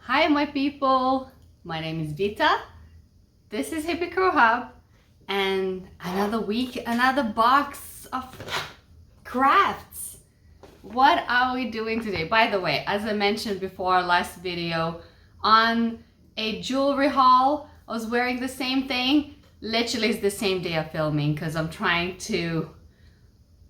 Hi my people, my name is Vita, this is Hippie Crow Hub, and another week, another box of crafts. What are we doing today? By the way, as I mentioned before, last video, on a jewelry haul, I was wearing the same thing. Literally it's the same day of filming because I'm trying to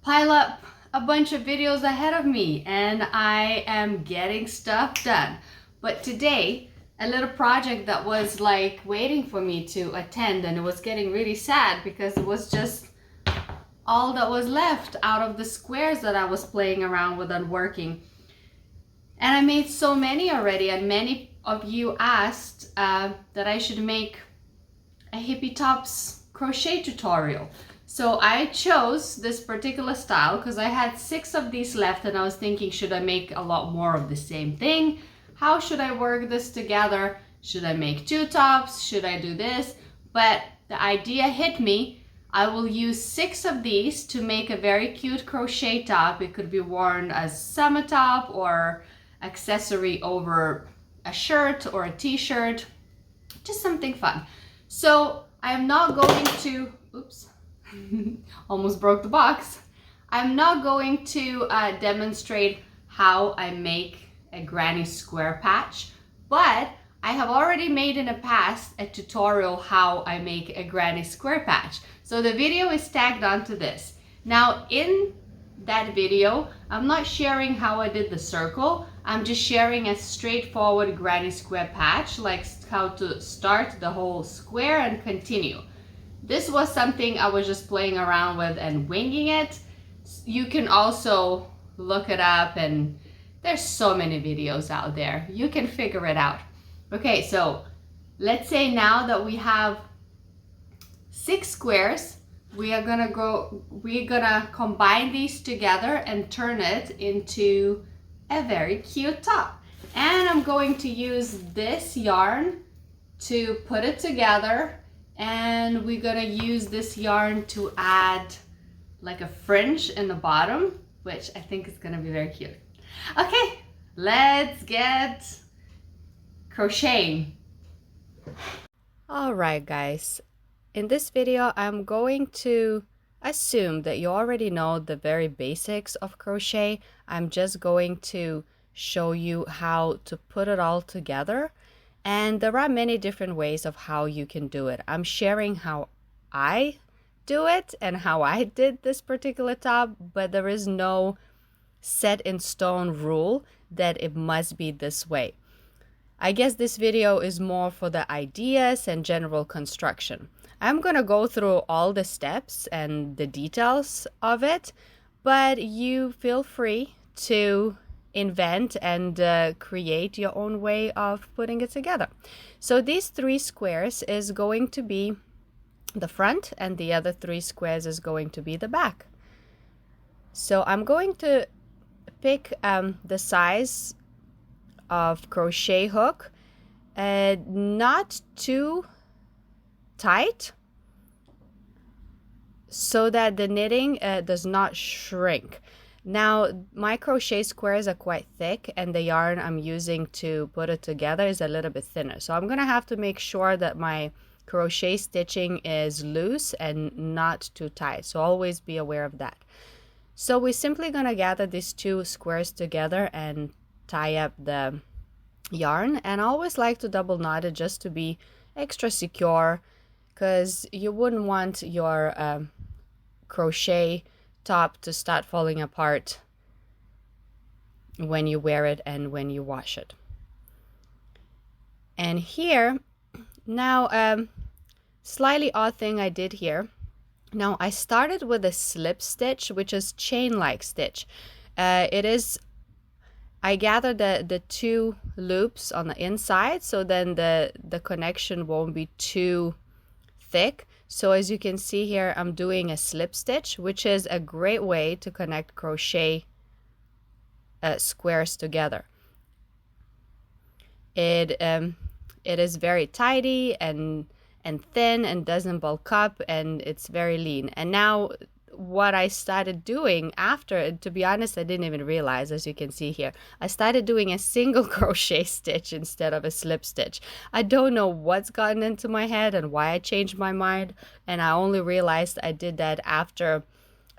pile up a bunch of videos ahead of me and I am getting stuff done. But today, a little project that was like waiting for me to attend, and it was getting really sad because it was just all that was left out of the squares that I was playing around with and working. And I made so many already, and many of you asked that I should make a Hippie Tops crochet tutorial. So I chose this particular style because I had 6 of these left and I was thinking, should I make a lot more of the same thing? How should I work this together? Should I make 2 tops? Should I do this? But the idea hit me. I will use 6 of these to make a very cute crochet top. It could be worn as summer top or accessory over a shirt or a t-shirt. Just something fun. So I'm not going to, oops, almost broke the box. I'm not going to demonstrate how I make a granny square patch, but I have already made in the past a tutorial how I make a granny square patch. So the video is tagged onto this. Now in that video, I'm not sharing how I did the circle. I'm just sharing a straightforward granny square patch, like how to start the whole square and continue. This was something I was just playing around with and winging it. You can also look it up, and there's so many videos out there. You can figure it out. Okay, so let's say now that we have 6 squares, we're gonna combine these together and turn it into a very cute top. And I'm going to use this yarn to put it together, and we're gonna use this yarn to add like a fringe in the bottom, which I think is gonna be very cute. Okay, let's get crocheting. All right, guys. In this video, I'm going to assume that you already know the very basics of crochet. I'm just going to show you how to put it all together. And there are many different ways of how you can do it. I'm sharing how I do it and how I did this particular top, but there is no set in stone rule that it must be this way. I guess this video is more for the ideas and general construction. I'm gonna go through all the steps and the details of it, but you feel free to invent and create your own way of putting it together. So these 3 squares is going to be the front, and the other 3 squares is going to be the back. So I'm going to pick the size of crochet hook, not too tight so that the knitting does not shrink. Now my crochet squares are quite thick and the yarn I'm using to put it together is a little bit thinner, so I'm gonna have to make sure that my crochet stitching is loose and not too tight, so always be aware of that. So we're simply gonna gather these 2 squares together and tie up the yarn, and I always like to double knot it just to be extra secure, because you wouldn't want your crochet top to start falling apart when you wear it and when you wash it. And here now, slightly odd thing I did here. Now I started with a slip stitch, which is chain-like stitch. I gathered the 2 loops on the inside, so then the connection won't be too thick. So as you can see here, I'm doing a slip stitch, which is a great way to connect crochet squares together. It is very tidy and thin and doesn't bulk up, and it's very lean. And now what I started doing after, to be honest, I didn't even realize, as you can see here, I started doing a single crochet stitch instead of a slip stitch. I don't know what's gotten into my head and why I changed my mind, and I only realized I did that after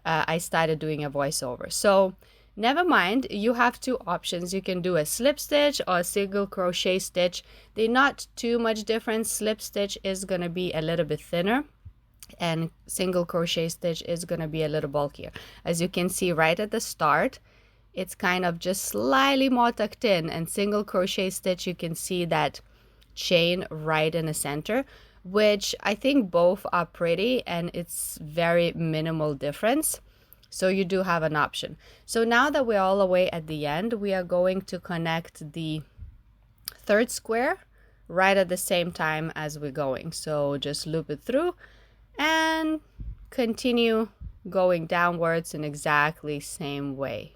I started doing a voiceover. So never mind, you have two options. You can do a slip stitch or a single crochet stitch. They're not too much different. Slip stitch is going to be a little bit thinner, and single crochet stitch is going to be a little bulkier. As you can see right at the start, it's kind of just slightly more tucked in, and single crochet stitch, you can see that chain right in the center, which I think both are pretty, and it's very minimal difference. So you do have an option. So now that we're all the way at the end, we are going to connect the third square right at the same time as we're going. So just loop it through and continue going downwards in exactly same way.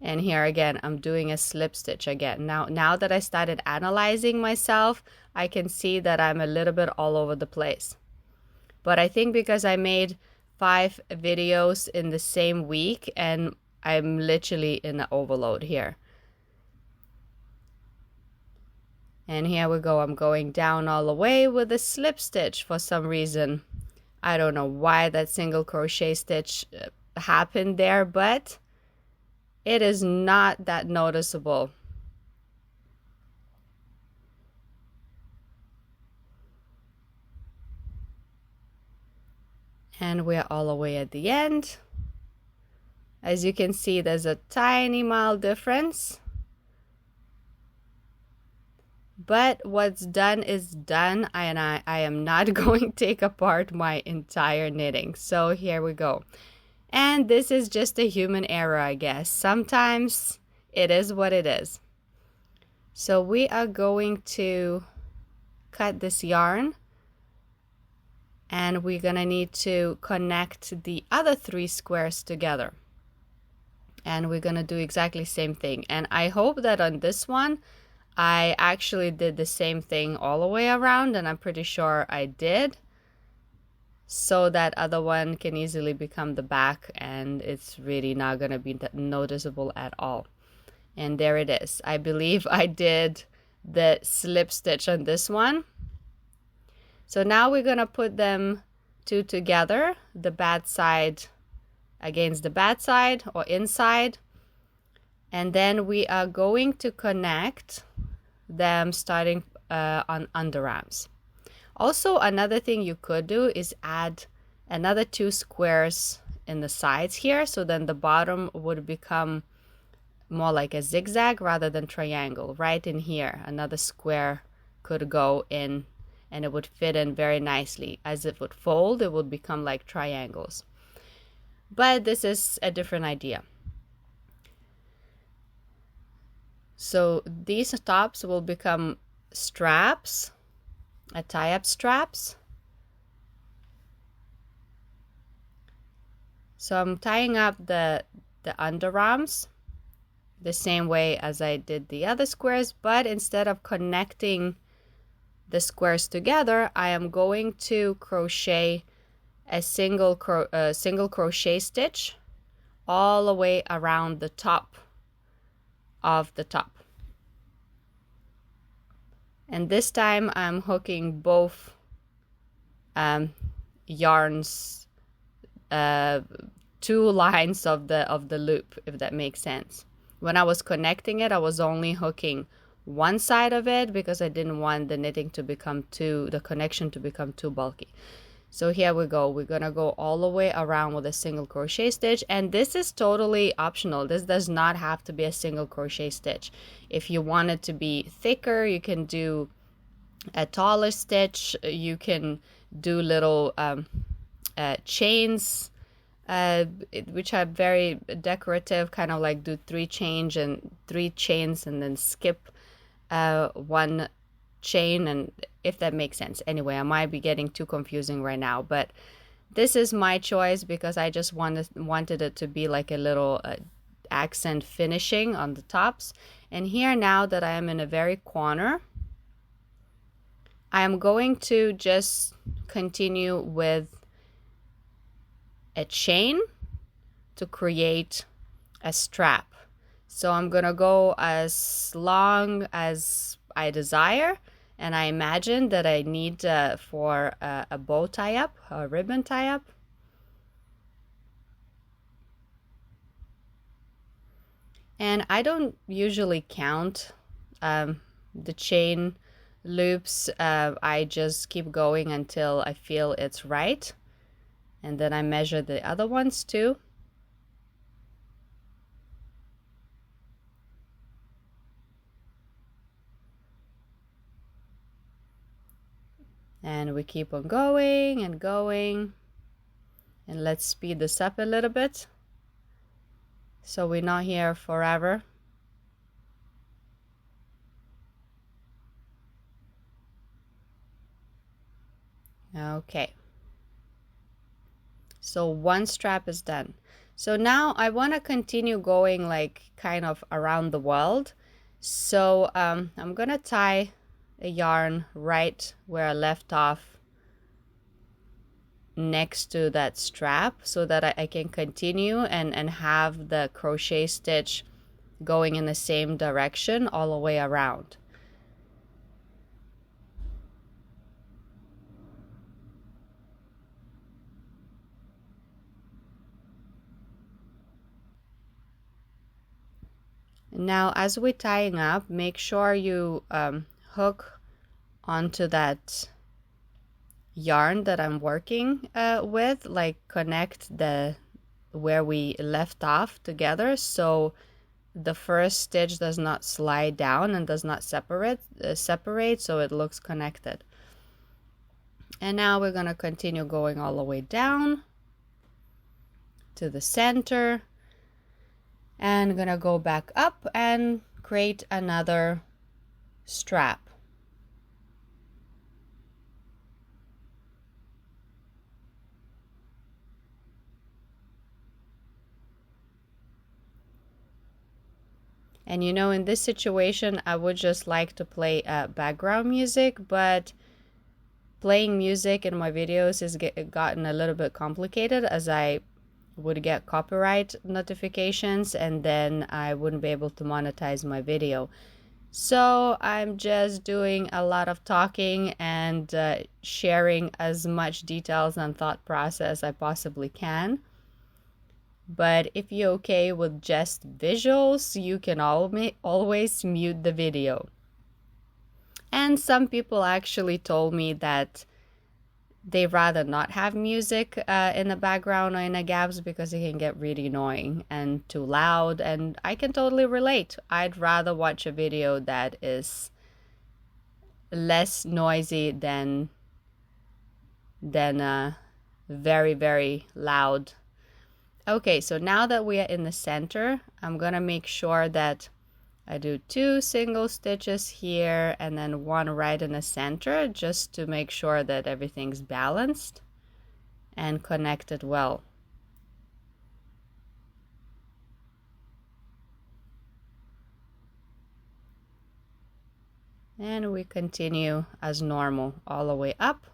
And here again, I'm doing a slip stitch again. Now that I started analyzing myself, I can see that I'm a little bit all over the place. But I think because I made 5 videos in the same week, and I'm literally in the overload here. And here we go, I'm going down all the way with a slip stitch for some reason. I don't know why that single crochet stitch happened there, but it is not that noticeable. And we're all the way at the end. As you can see, there's a tiny mild difference. But what's done is done, and I am not going to take apart my entire knitting. So here we go. And this is just a human error, I guess. Sometimes it is what it is. So we are going to cut this yarn, and we're gonna need to connect the other 3 squares together. And we're gonna do exactly the same thing. And I hope that on this one, I actually did the same thing all the way around, and I'm pretty sure I did. So that other one can easily become the back, and it's really not gonna be noticeable at all. And there it is. I believe I did the slip stitch on this one. So now we're gonna put them 2 together, the bad side against the bad side or inside. And then we are going to connect them starting on underarms. Also, another thing you could do is add another 2 squares in the sides here. So then the bottom would become more like a zigzag rather than triangle. Right in here, another square could go in, and it would fit in very nicely. As it would fold, it would become like triangles. But this is a different idea. So these tops will become straps, tie-up straps. So I'm tying up the underarms the same way as I did the other squares, but instead of connecting the squares together, I am going to crochet a single crochet stitch all the way around the top of the top. And this time I'm hooking both yarns, 2 lines of the loop, if that makes sense. When I was connecting it, I was only hooking one side of it because I didn't want the knitting to become the connection to become too bulky. So here we go. We're gonna go all the way around with a single crochet stitch, and this is totally optional. This does not have to be a single crochet stitch. If you want it to be thicker, you can do a taller stitch. You can do little chains, which are very decorative, kind of like do 3 chains and then skip 1 chain, and if that makes sense. Anyway, I might be getting too confusing right now, but this is my choice because I just wanted it to be like a little accent finishing on the tops. And here, now that I am in a very corner, I am going to just continue with a chain to create a strap. So I'm gonna go as long as I desire, and I imagine that I need for a bow tie up, a ribbon tie up. And I don't usually count the chain loops. I just keep going until I feel it's right. And then I measure the other ones too. And we keep on going and going. And let's speed this up a little bit, so we're not here forever. Okay. So one strap is done. So now I want to continue going like kind of around the world. So I'm gonna tie a yarn right where I left off next to that strap, so that I can continue and have the crochet stitch going in the same direction all the way around. Now as we're tying up, make sure you hook onto that yarn that I'm working with, like connect the where we left off together, so the first stitch does not slide down and does not separate, so it looks connected. And now we're going to continue going all the way down to the center, and gonna go back up and create another strap. And you know, in this situation, I would just like to play background music, but playing music in my videos has gotten a little bit complicated, as I would get copyright notifications and then I wouldn't be able to monetize my video. So I'm just doing a lot of talking and sharing as much details and thought process I possibly can. But if you're okay with just visuals, you can always mute the video. And some people actually told me that they rather not have music in the background or in the gaps, because it can get really annoying and too loud, and I can totally relate. I'd rather watch a video that is less noisy than very, very loud. Okay, so now that we are in the center, I'm gonna make sure that I do 2 single stitches here and then 1 right in the center, just to make sure that everything's balanced and connected well. And we continue as normal all the way up.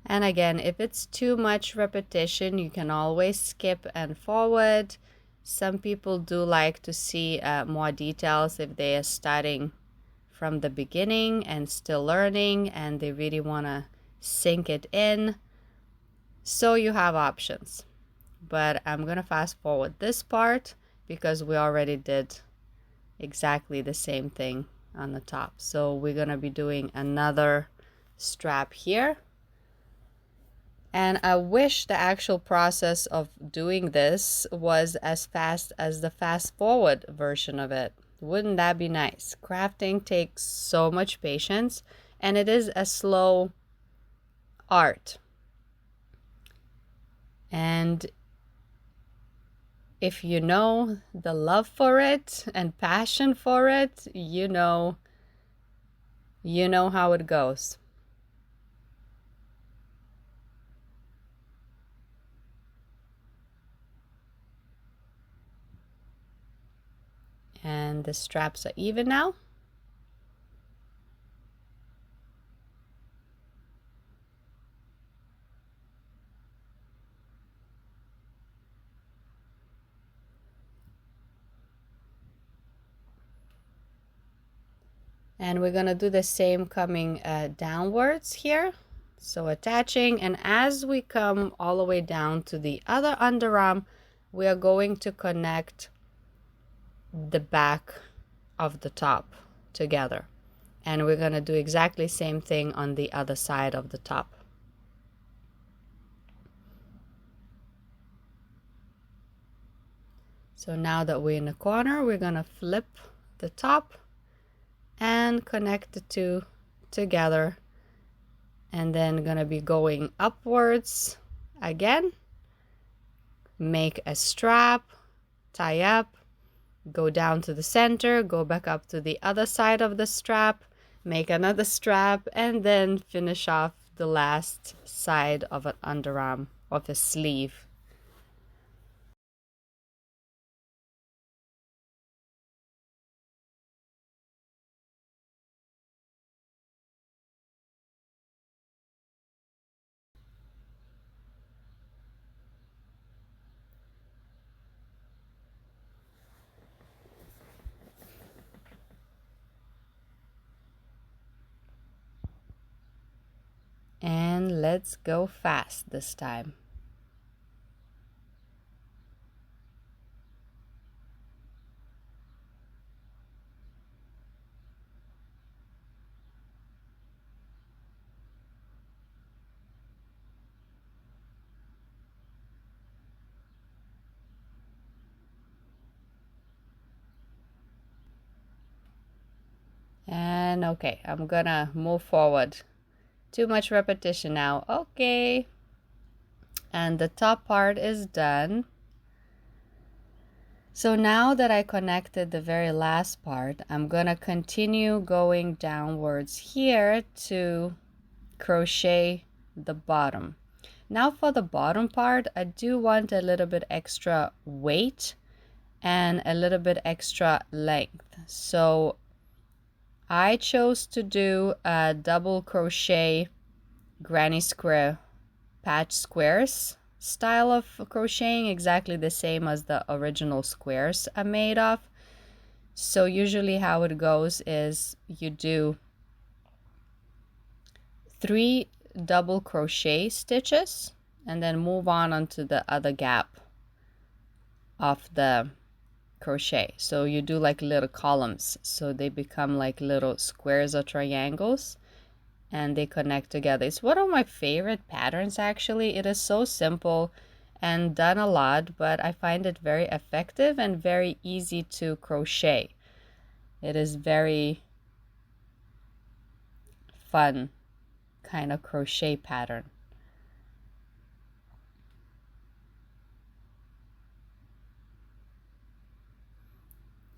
And again, if it's too much repetition, you can always skip and forward. Some people do like to see more details if they are starting from the beginning and still learning and they really want to sink it in. So you have options. But I'm going to fast forward this part because we already did exactly the same thing on the top. So we're going to be doing another strap here. And I wish the actual process of doing this was as fast as the fast forward version of it. Wouldn't that be nice? Crafting takes so much patience, and it is a slow art. And if you know the love for it and passion for it, you know how it goes. And the straps are even now. And we're gonna do the same coming downwards here. So attaching, and as we come all the way down to the other underarm, we are going to connect the back of the top together. And we're gonna do exactly the same thing on the other side of the top. So now that we're in the corner, we're gonna flip the top and connect the two together, and then gonna be going upwards again, make a strap, tie up, go down to the center, go back up to the other side of the strap, make another strap, and then finish off the last side of an underarm of a sleeve. And let's go fast this time. And okay, I'm gonna move forward. Too much repetition now. Okay. And the top part is done. So now that I connected the very last part, I'm gonna continue going downwards here to crochet the bottom. Now for the bottom part, I do want a little bit extra weight and a little bit extra length. So I chose to do a double crochet granny square patch squares style of crocheting, exactly the same as the original squares are made of. So usually how it goes is you do 3 double crochet stitches and then move on onto the other gap of the crochet. So you do like little columns, so they become like little squares or triangles, and they connect together. It's one of my favorite patterns actually. It is so simple and done a lot, but I find it very effective and very easy to crochet. It is very fun kind of crochet pattern.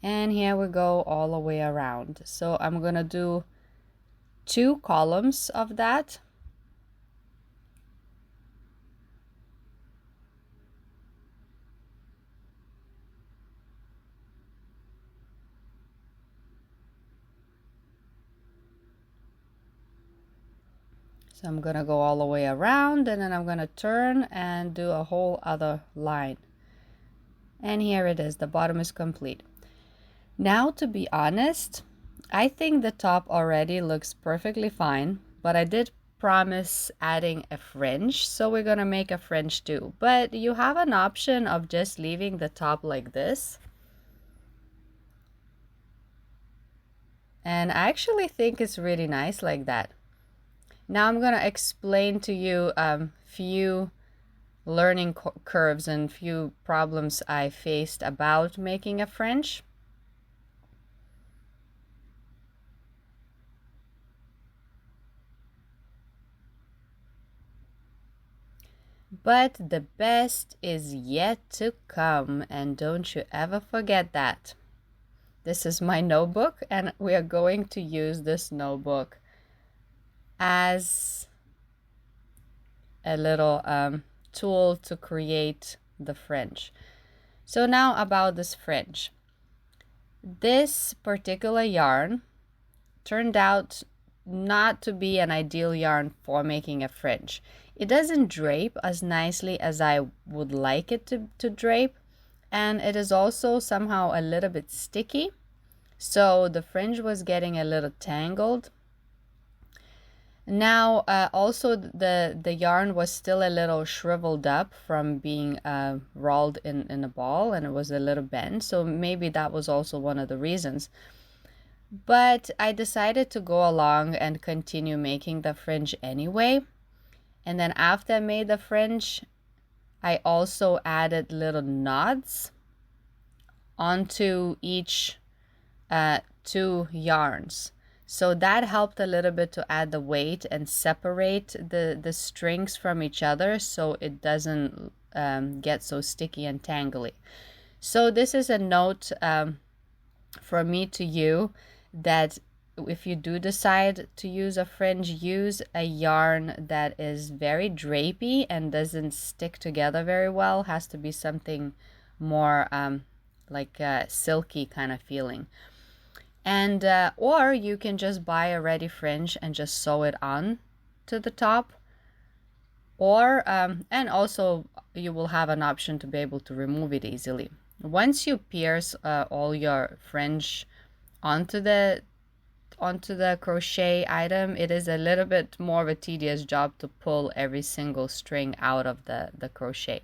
And here we go all the way around. So I'm gonna do 2 columns of that. So I'm gonna go all the way around, and then I'm gonna turn and do a whole other line. And here it is, the bottom is complete. Now, to be honest, I think the top already looks perfectly fine, but I did promise adding a fringe, so we're gonna make a fringe too. But you have an option of just leaving the top like this. And I actually think it's really nice like that. Now I'm gonna explain to you few learning curves and few problems I faced about making a fringe. But the best is yet to come, and don't you ever forget that. This is my notebook, and we are going to use this notebook as a little tool to create the fringe. So now about this fringe. This particular yarn turned out not to be an ideal yarn for making a fringe. It doesn't drape as nicely as I would like it to drape, and it is also somehow a little bit sticky, so the fringe was getting a little tangled. Now also the yarn was still a little shriveled up from being rolled in a ball, and it was a little bent, so maybe that was also one of the reasons. But I decided to go along and continue making the fringe anyway. And then after I made the fringe, I also added little knots onto each two yarns. So that helped a little bit to add the weight and separate the strings from each other, so it doesn't get so sticky and tangly. So this is a note from me to you, that if you do decide to use a fringe, use a yarn that is very drapey and doesn't stick together very well. Has to be something more like a silky kind of feeling. And or you can just buy a ready fringe and just sew it on to the top. Or and also you will have an option to be able to remove it easily. Once you pierce all your fringe onto the crochet item, it is a little bit more of a tedious job to pull every single string out of the crochet.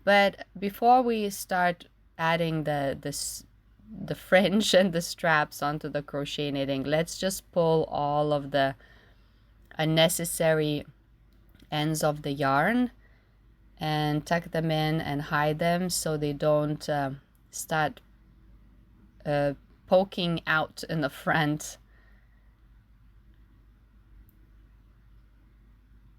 But before we start adding the fringe and the straps onto the crochet knitting, let's just pull all of the unnecessary ends of the yarn and tuck them in and hide them so they don't start poking out in the front.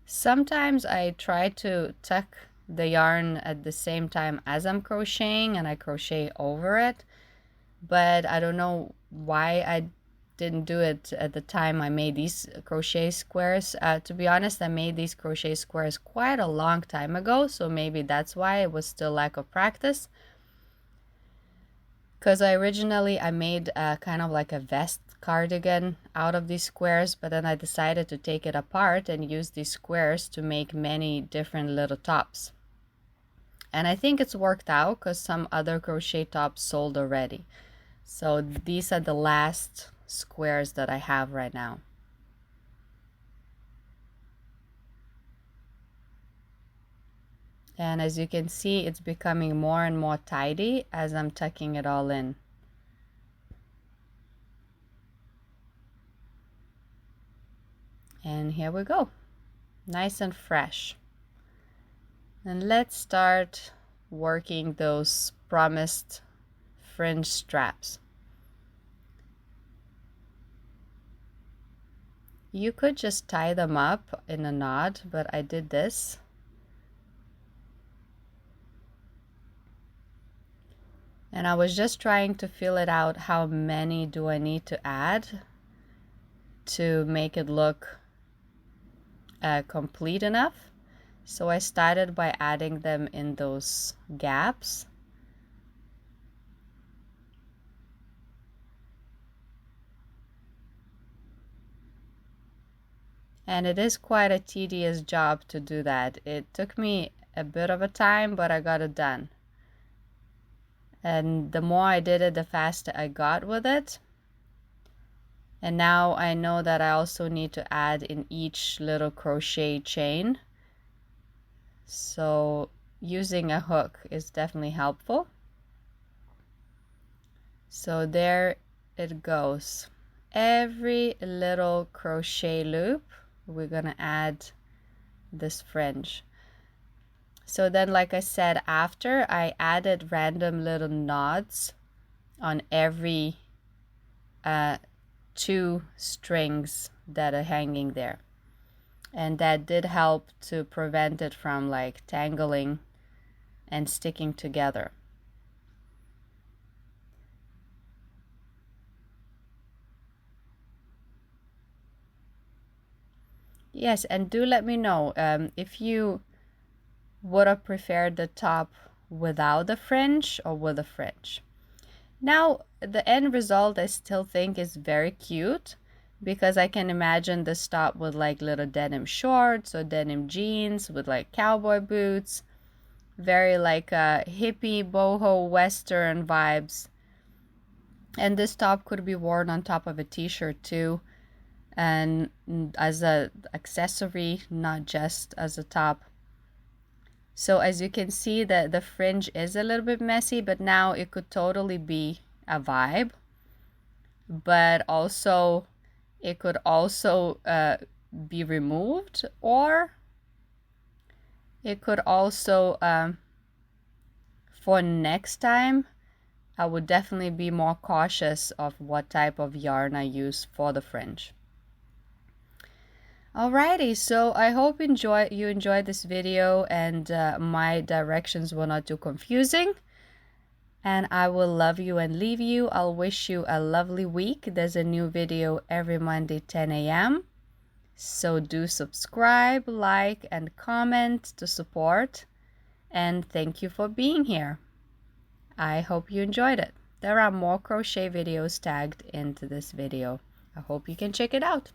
Sometimes I try to tuck the yarn at the same time as I'm crocheting and I crochet over it, but I don't know why I didn't do it at the time I made these crochet squares. To be honest, I made these crochet squares quite a long time ago, so maybe that's why it was still lack of practice. Because originally I made kind of like a vest cardigan out of these squares, but then I decided to take it apart and use these squares to make many different little tops. And I think it's worked out because some other crochet tops sold already. So these are the last squares that I have right now. And as you can see, it's becoming more and more tidy as I'm tucking it all in. And here we go, nice and fresh. And let's start working those promised fringe straps. You could just tie them up in a knot, but I did this. And I was just trying to feel it out, how many do I need to add to make it look complete enough. So I started by adding them in those gaps. And it is quite a tedious job to do that. It took me a bit of a time, but I got it done. And the more I did it, the faster I got with it. And now I know that I also need to add in each little crochet chain. So using a hook is definitely helpful. So there it goes. Every little crochet loop, we're gonna add this fringe. So then, like I said, after I added random little knots on every two strings that are hanging there. And that did help to prevent it from like tangling and sticking together. Yes, and do let me know if you would have preferred the top without the fringe or with a fringe. Now, the end result I still think is very cute, because I can imagine this top with like little denim shorts or denim jeans with like cowboy boots. Very like hippie, boho, western vibes. And this top could be worn on top of a t-shirt too, and as a accessory, not just as a top. So as you can see, the fringe is a little bit messy, but now it could totally be a vibe. But also, it could also be removed, or it could also, for next time, I would definitely be more cautious of what type of yarn I use for the fringe. Alrighty, so I hope you enjoyed this video, and my directions were not too confusing. And I will love you and leave you. I'll wish you a lovely week. There's a new video every Monday, 10 a.m. So do subscribe, like, and comment to support. And thank you for being here. I hope you enjoyed it. There are more crochet videos tagged into this video. I hope you can check it out.